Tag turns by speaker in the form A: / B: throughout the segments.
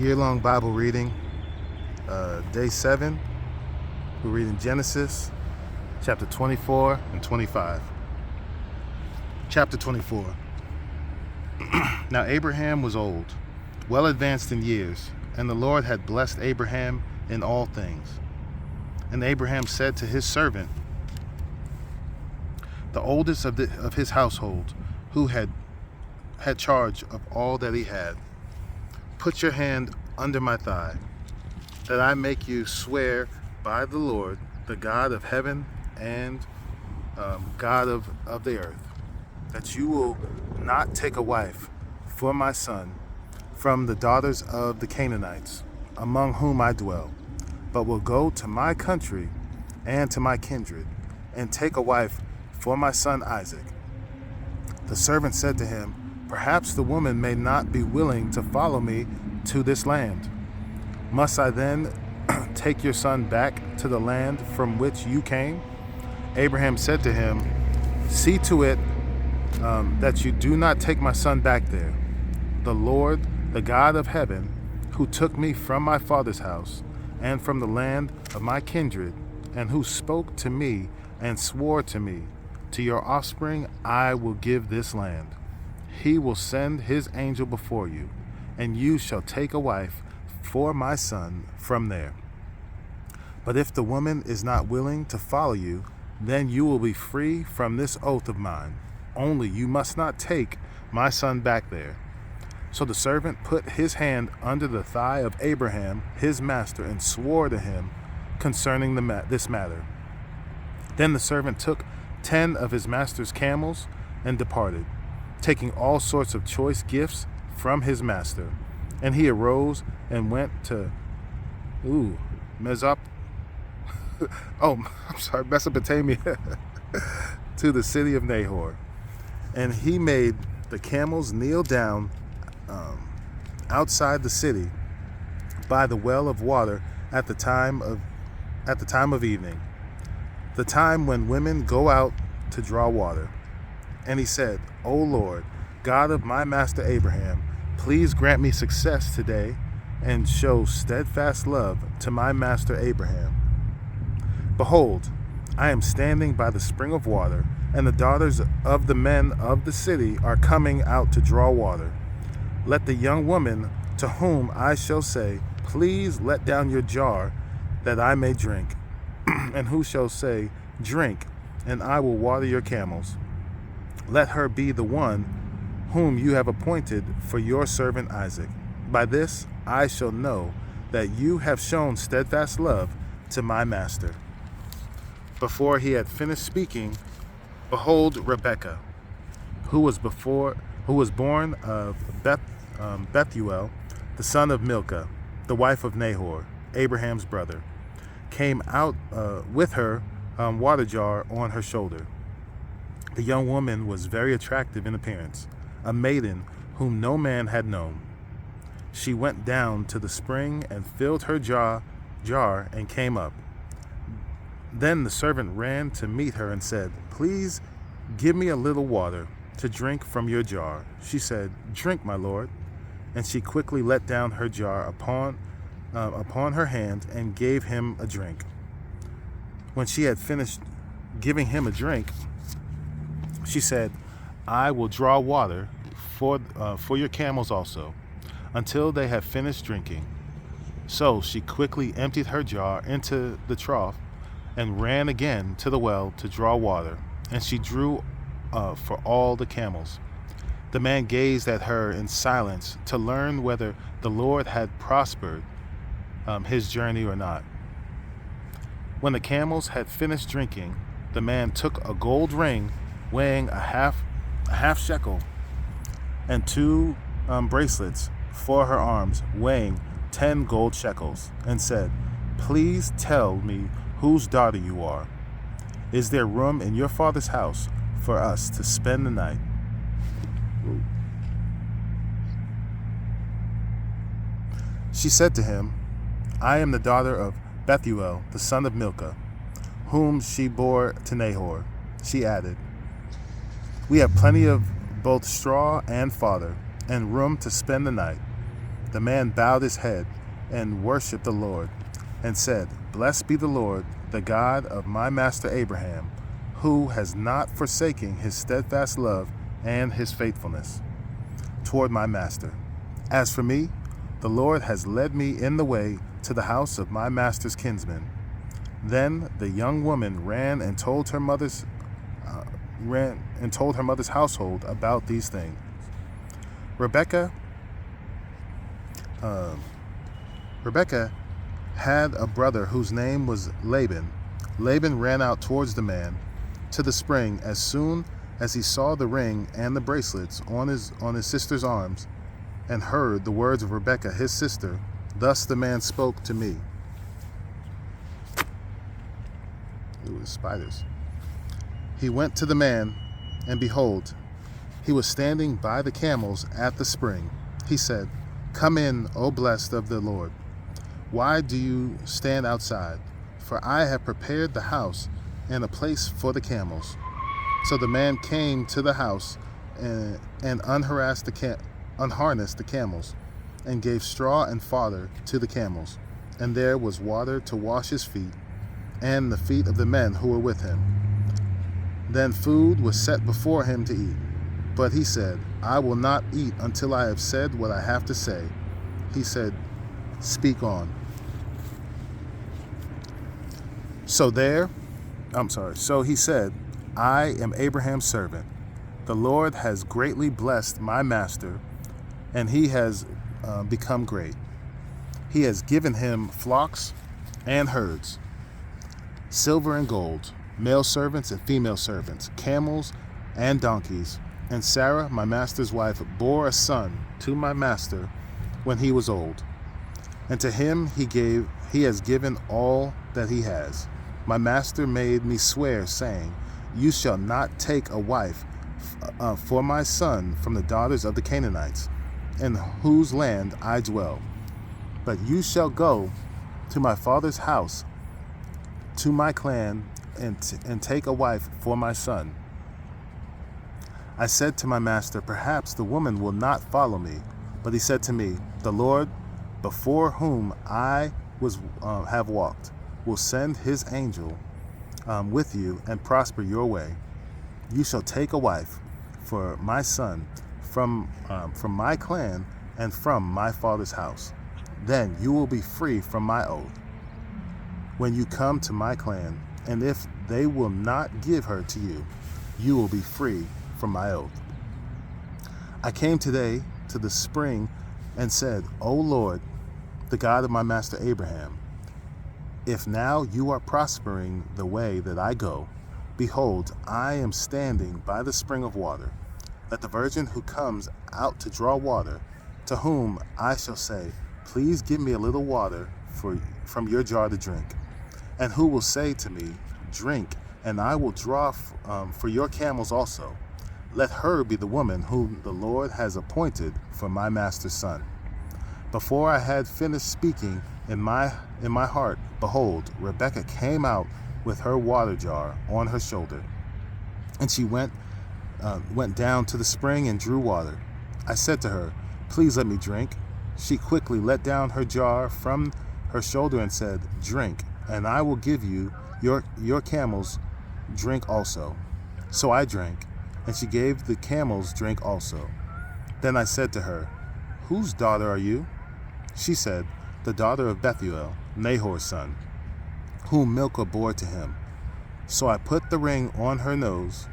A: year-long Bible reading, day 7. We're reading Genesis, chapter 24 and 25. Chapter 24. Now Abraham was old, well advanced in years, and the Lord had blessed Abraham in all things. And Abraham said to his servant, the oldest of his household, who had charge of all that he had, put your hand under my thigh, that I make you swear by the Lord, the God of heaven and God of the earth, that you will not take a wife for my son from the daughters of the Canaanites, among whom I dwell, but will go to my country and to my kindred, and take a wife for my son Isaac. The servant said to him, perhaps the woman may not be willing to follow me to this land. Must I then take your son back to the land from which you came? Abraham said to him, see to it that you do not take my son back there. The Lord, the God of heaven, who took me from my father's house and from the land of my kindred, and who spoke to me and swore to me, to your offspring I will give this land. He will send his angel before you, and you shall take a wife for my son from there. But if the woman is not willing to follow you, then you will be free from this oath of mine. Only you must not take my son back there. So the servant put his hand under the thigh of Abraham, his master, and swore to him concerning this matter. Then the servant took 10 of his master's camels and departed, taking all sorts of choice gifts from his master. And he arose and went to Mesopotamia, to the city of Nahor. And he made the camels kneel down outside the city by the well of water at the time of evening, the time when women go out to draw water. And he said, O Lord, God of my master Abraham, please grant me success today and show steadfast love to my master Abraham. Behold, I am standing by the spring of water, and the daughters of the men of the city are coming out to draw water. Let the young woman to whom I shall say, please let down your jar that I may drink, and who shall say, drink, and I will water your camels. Let her be the one whom you have appointed for your servant Isaac. By this I shall know that you have shown steadfast love to my master. Before he had finished speaking, behold, Rebekah, who was born of Bethuel, the son of Milcah, the wife of Nahor, Abraham's brother, came out with her water jar on her shoulder. The young woman was very attractive in appearance, a maiden whom no man had known. She went down to the spring and filled her jar and came up. Then the servant ran to meet her and said, please give me a little water to drink from your jar. She said, drink, my lord. And she quickly let down her jar upon her hand and gave him a drink. When she had finished giving him a drink, she said, I will draw water for your camels also, until they have finished drinking. So she quickly emptied her jar into the trough and ran again to the well to draw water, and she drew for all the camels. The man gazed at her in silence to learn whether the Lord had prospered his journey or not. When the camels had finished drinking, the man took a gold ring weighing a half shekel and 2 bracelets for her arms weighing 10 gold shekels, and said, please tell me whose daughter you are. Is there room in your father's house for us to spend the night? She said to him, I am the daughter of Bethuel, the son of Milcah, whom she bore to Nahor. She added, we have plenty of both straw and fodder, and room to spend the night. The man bowed his head and worshipped the Lord, and said, Blessed be the Lord, the God of my master Abraham, who has not forsaken his steadfast love and his faithfulness toward my master. As for me, the Lord has led me in the way to the house of my master's kinsman. Then the young woman ran and told her mother's household about these things. Rebekah had a brother whose name was Laban. Laban ran out towards the man to the spring as soon as he saw the ring and the bracelets on his sister's arms, and heard the words of Rebekah his sister. Thus the man spoke to me. It was spiders. He went to the man, and behold, he was standing by the camels at the spring. He said, Come in, O blessed of the Lord. Why do you stand outside? For I have prepared the house and a place for the camels. So the man came to the house and unharnessed the camels, and gave straw and fodder to the camels. And there was water to wash his feet and the feet of the men who were with him. Then food was set before him to eat. But he said, I will not eat until I have said what I have to say. He said, Speak on. So he said, I am Abraham's servant. The Lord has greatly blessed my master, and he has become great. He has given him flocks and herds, silver and gold, male servants and female servants, camels and donkeys. And Sarah, my master's wife, bore a son to my master when he was old. And to him he has given all that he has. My master made me swear, saying, You shall not take a wife for my son from the daughters of the Canaanites, in whose land I dwell. But you shall go to my father's house, to my clan, and take a wife for my son. I said to my master, Perhaps the woman will not follow me. But he said to me, The Lord, before whom I have walked, will send his angel with you and prosper your way. You shall take a wife for my son from my clan and from my father's house. Then you will be free from my oath when you come to my clan, and if they will not give her to you, you will be free from my oath. I came today to the spring and said, O Lord, the God of my master Abraham, if now you are prospering the way that I go, behold, I am standing by the spring of water. Let the virgin who comes out to draw water, to whom I shall say, Please give me a little water from your jar to drink, and who will say to me, Drink, and I will draw for your camels also. Let her be the woman whom the Lord has appointed for my master's son. Before I had finished speaking in my heart, behold, Rebekah came out with her water jar on her shoulder, and she went down to the spring and drew water. I said to her, Please let me drink. She quickly let down her jar from her shoulder and said, Drink, and I will give you your camels drink also. So I drank, and she gave the camels drink also. Then I said to her, Whose daughter are you? She said, The daughter of Bethuel, Nahor's son, whom Milcah bore to him. So I put the ring on her nose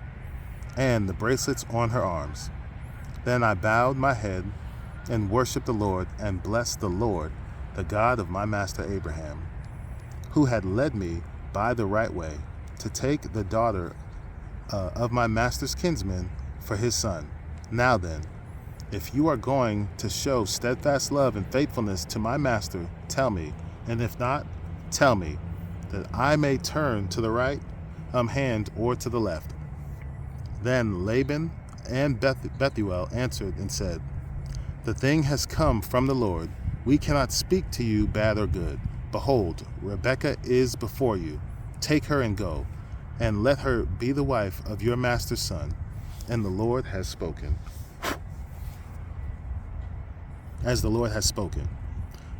A: and the bracelets on her arms. Then I bowed my head and worshipped the Lord, and blessed the Lord, the God of my master Abraham, who had led me by the right way to take the daughter of my master's kinsman for his son. Now then, if you are going to show steadfast love and faithfulness to my master, tell me, and if not, tell me, that I may turn to the right hand or to the left. Then Laban and Bethuel answered and said, The thing has come from the Lord. We cannot speak to you bad or good. Behold, Rebekah is before you. Take her and go, and let her be the wife of your master's son. And the Lord has spoken. as the Lord has spoken.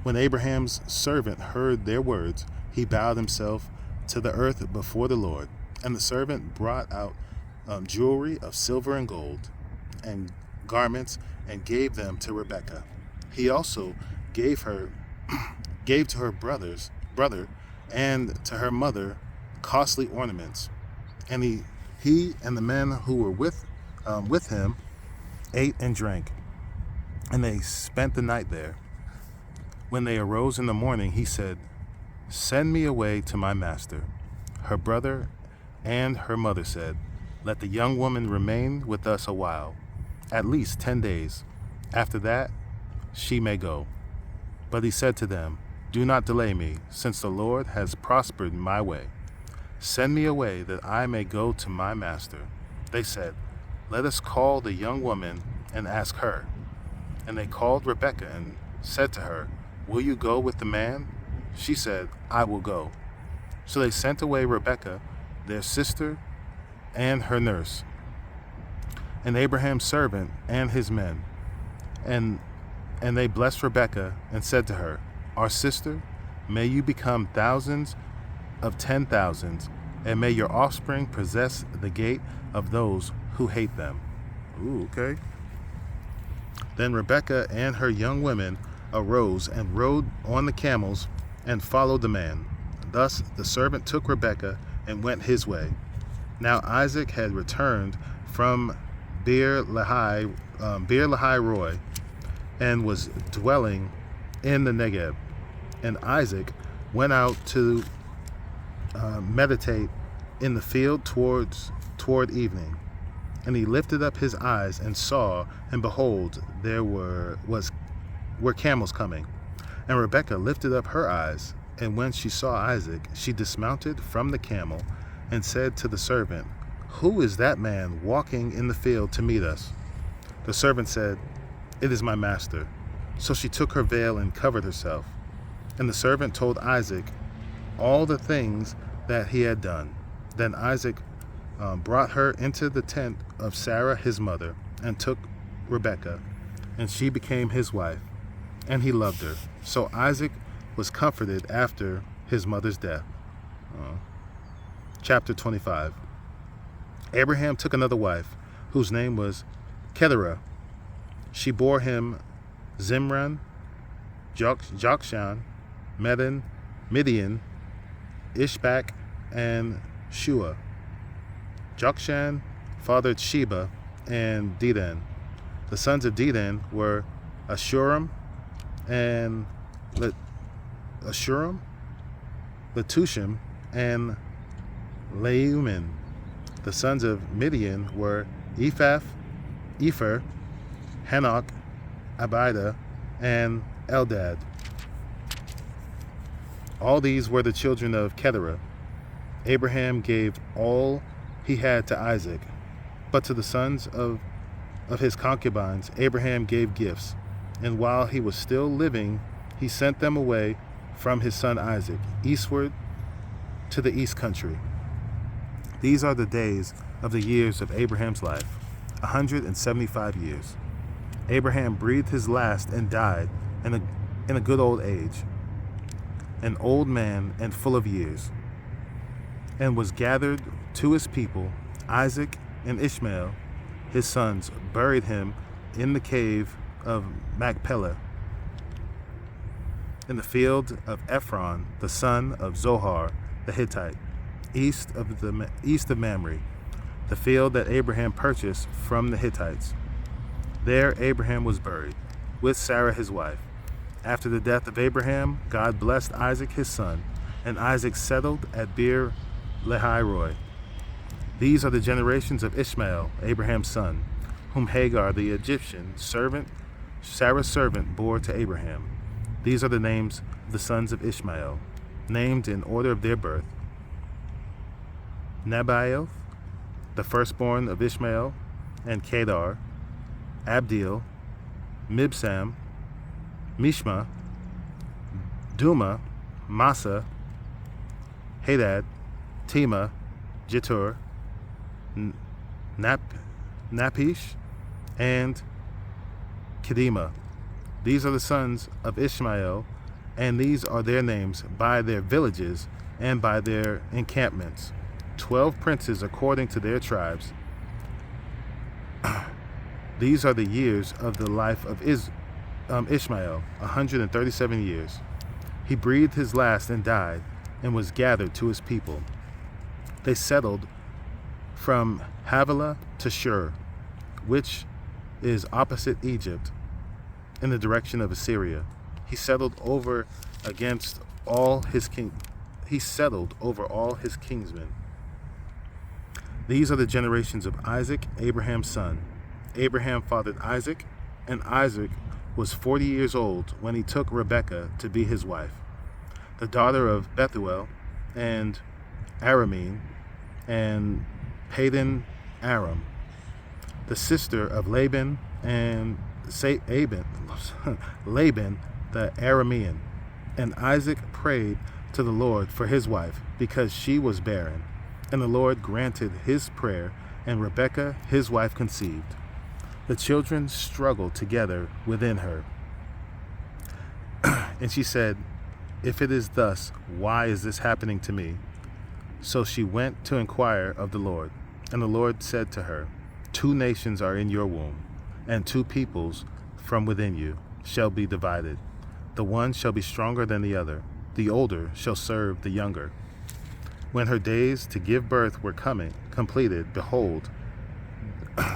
A: When Abraham's servant heard their words, he bowed himself to the earth before the Lord. And the servant brought out jewelry of silver and gold, and garments, and gave them to Rebekah. He also gave to her brother and to her mother costly ornaments. And he and the men who were with him ate and drank, and they spent the night there. When they arose in the morning, he said, "Send me away to my master." Her brother and her mother said, "Let the young woman remain with us a while, at least 10 days. After that, she may go." But he said to them, "Do not delay me, since the Lord has prospered my way. Send me away that I may go to my master." They said, "Let us call the young woman and ask her." And they called Rebekah and said to her, "Will you go with the man?" She said, "I will go." So they sent away Rebekah, their sister, and her nurse, and Abraham's servant and his men. And they blessed Rebekah and said to her, "Our sister, may you become thousands of 10,000s, and may your offspring possess the gate of those who hate them." Ooh, okay. Then Rebekah and her young women arose and rode on the camels and followed the man. Thus the servant took Rebekah and went his way. Now Isaac had returned from Beer Lahai Roi, and was dwelling in the Negev. And Isaac went out to meditate in the field toward evening. And he lifted up his eyes and saw, and behold, there were camels coming. And Rebekah lifted up her eyes, and when she saw Isaac, she dismounted from the camel and said to the servant, "Who is that man walking in the field to meet us?" The servant said, "It is my master." So she took her veil and covered herself. And the servant told Isaac all the things that he had done. Then Isaac brought her into the tent of Sarah his mother, and took Rebekah, and she became his wife, and he loved her. So Isaac was comforted after his mother's death. Chapter 25. Abraham took another wife, whose name was Keturah. She bore him Zimran, Jokshan, Medan, Midian, Ishbak, and Shua. Jokshan fathered Sheba and Dedan. The sons of Dedan were Ashuram and Letushim, and Leumin. The sons of Midian were Ephah, Hanok, Abida, and Eldad. All these were the children of Keturah. Abraham gave all he had to Isaac, but to the sons of his concubines Abraham gave gifts, and while he was still living, he sent them away from his son Isaac, eastward to the east country. These are the days of the years of Abraham's life, 175 years. Abraham breathed his last and died in a good old age, an old man and full of years, and was gathered to his people. Isaac and Ishmael, his sons, buried him in the cave of Machpelah, in the field of Ephron, the son of Zohar the Hittite, east of Mamre, the field that Abraham purchased from the Hittites. There Abraham was buried, with Sarah his wife. After the death of Abraham, God blessed Isaac his son, and Isaac settled at Beer Lahai Roi. These are the generations of Ishmael, Abraham's son, whom Hagar the Egyptian servant, Sarah's servant, bore to Abraham. These are the names of the sons of Ishmael, named in order of their birth: Nebaioth, the firstborn of Ishmael, and Kedar, Abdil, Mibsam, Mishma, Duma, Massa, Hadad, Tema, Jetur, Napish, and Kedema. These are the sons of Ishmael, and these are their names by their villages and by their encampments. 12 princes according to their tribes. These are the years of the life of Ishmael, 137 years. He breathed his last and died, and was gathered to his people. They settled from Havilah to Shur, which is opposite Egypt, in the direction of Assyria. He settled over all his kinsmen. These are the generations of Isaac, Abraham's son. Abraham fathered Isaac, and Isaac was 40 years old when he took Rebekah to be his wife, the daughter of Bethuel and Aramean and Padan Aram, the sister of Laban and Laban the Aramean. And Isaac prayed to the Lord for his wife, because she was barren. And the Lord granted his prayer, and Rebekah his wife conceived. The children struggled together within her. And she said, "If it is thus, why is this happening to me?" So she went to inquire of the Lord. And the Lord said to her, "Two nations are in your womb, and two peoples from within you shall be divided. The one shall be stronger than the other. The older shall serve the younger." When her days to give birth were completed, behold,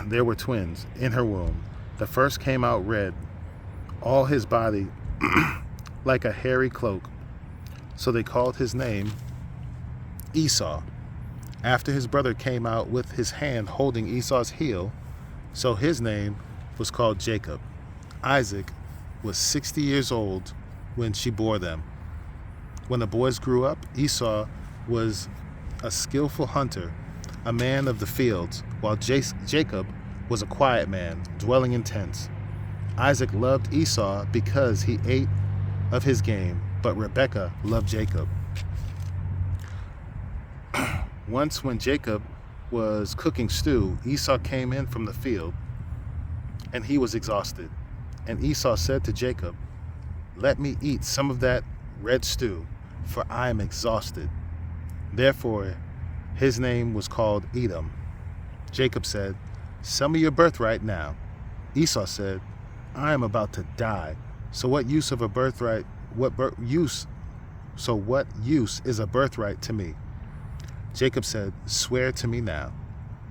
A: there were twins in her womb. The first came out red, all his body like a hairy cloak. So they called his name Esau. After his brother came out with his hand holding Esau's heel, so his name was called Jacob. Isaac was 60 years old when she bore them. When the boys grew up, Esau was a skillful hunter, a man of the fields, while Jacob was a quiet man, dwelling in tents. Isaac loved Esau because he ate of his game, but Rebekah loved Jacob. Once when Jacob was cooking stew, Esau came in from the field, and he was exhausted. And Esau said to Jacob, "Let me eat some of that red stew, for I am exhausted." Therefore his name was called Edom. Jacob said, "Sell me your birthright now." Esau said, "I am about to die. So what use is a birthright to me?" Jacob said, "Swear to me now."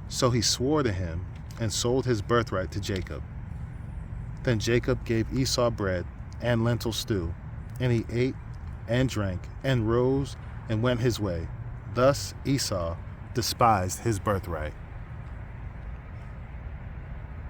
A: So he swore to him and sold his birthright to Jacob. Then Jacob gave Esau bread and lentil stew, and he ate and drank and rose and went his way. Thus Esau despised his birthright.